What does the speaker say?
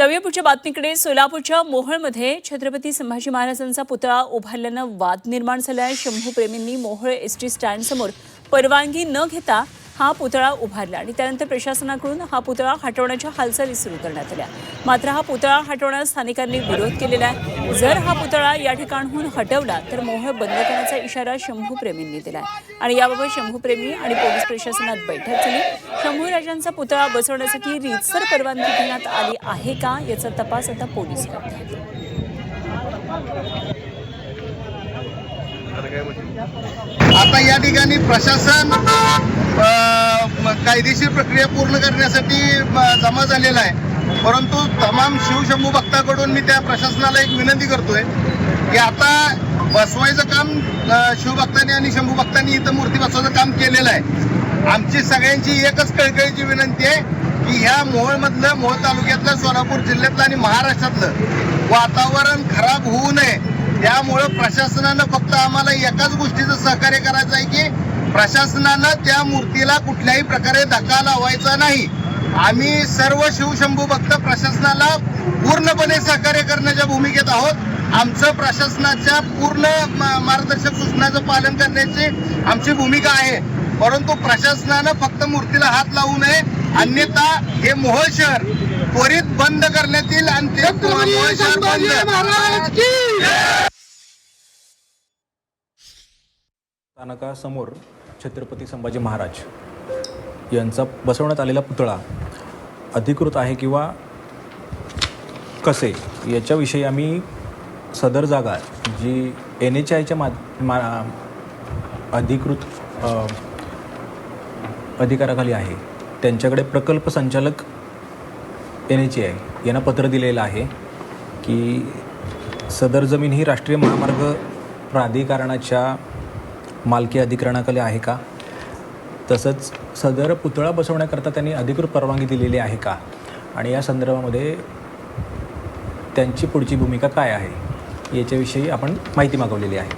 जाऊया बातमीकडे। सोलापूरच्या मोहोळमध्ये छत्रपती संभाजी महाराजांचा पुतळा उभारल्यानं वाद निर्माण झालाय। शंभूप्रेमींनी मोहोळ एसटी स्टँड समोर परवानगी न घेता हा पुतळा उभारला आणि त्यानंतर प्रशासनाकडून हा पुतळा हटवण्याच्या हालचाली सुरू करण्यात आल्या। मात्र हा पुतळा हटवण्यास स्थानिकांनी विरोध केलेला आहे। जर हा पुतळा या ठिकाणाहून हटवला तर मोहोळ बंद करण्याचा इशारा शंभूप्रेमींनी दिलाय आणि याबाबत शंभूप्रेमी आणि पोलीस प्रशासनात बैठक झाली। शंभूराजांचा पुतळा बसवण्यासाठी रीतसर परवानगी देण्यात आली आहे का याचा तपास आता पोलीस करतात। आता या ठिकाणी प्रशासन कायदेशीर प्रक्रिया पूर्ण करण्यासाठी जमा झालेला आहे, परंतु तमाम शिवशंभू भक्तांकडून मी त्या प्रशासनाला एक विनंती करतोय की आता बसवायचं काम शिवभक्तांनी आणि शंभू भक्तांनी इथं मूर्ती बसवायचं काम केलेलं आहे। आमची सगळ्यांची एकच कळकळीची विनंती आहे की ह्या मोहोळमधलं, मोहोळ तालुक्यातलं, सोलापूर जिल्ह्यातलं आणि महाराष्ट्रातलं वातावरण खराब होऊ नये, त्यामुळं प्रशासनानं फक्त आम्हाला एकाच गोष्टीचं सहकार्य करायचं आहे की प्रशासनानं त्या मूर्तीला कुठल्याही प्रकारे धक्का लावायचा नाही। आम्ही सर्व शिवशंभू भक्त प्रशासनाला पूर्णपणे सहकार्य करण्याच्या भूमिकेत आहोत। आमचं प्रशासनाच्या पूर्ण मार्गदर्शक सूचनांचं पालन करण्याची आमची भूमिका आहे, परंतु प्रशासनानं फक्त मूर्तीला हात लावू नये, अन्यथा हे मोहोळ शहर त्वरित बंद करण्यात येईल आणि ते मोहोळ शहर बंद। स्थानकासमोर छत्रपती संभाजी महाराज यांचा बसवण्यात आलेला पुतळा अधिकृत आहे किंवा कसे याच्याविषयी आम्ही सदर जागा जी NHAIच्या अधिकृत अधिकाराखाली आहे त्यांच्याकडे प्रकल्प संचालक NHAI यांना पत्र दिलेलं आहे की सदर जमीन ही राष्ट्रीय महामार्ग प्राधिकरणाच्या मालकी अधिकरणाखाली आहे का, तसंच सदर पुतळा बसवण्याकरता त्यांनी अधिकृत परवानगी दिलेली आहे का आणि या संदर्भामध्ये त्यांची पुढची भूमिका काय आहे याच्याविषयी आपण माहिती मागवलेली आहे।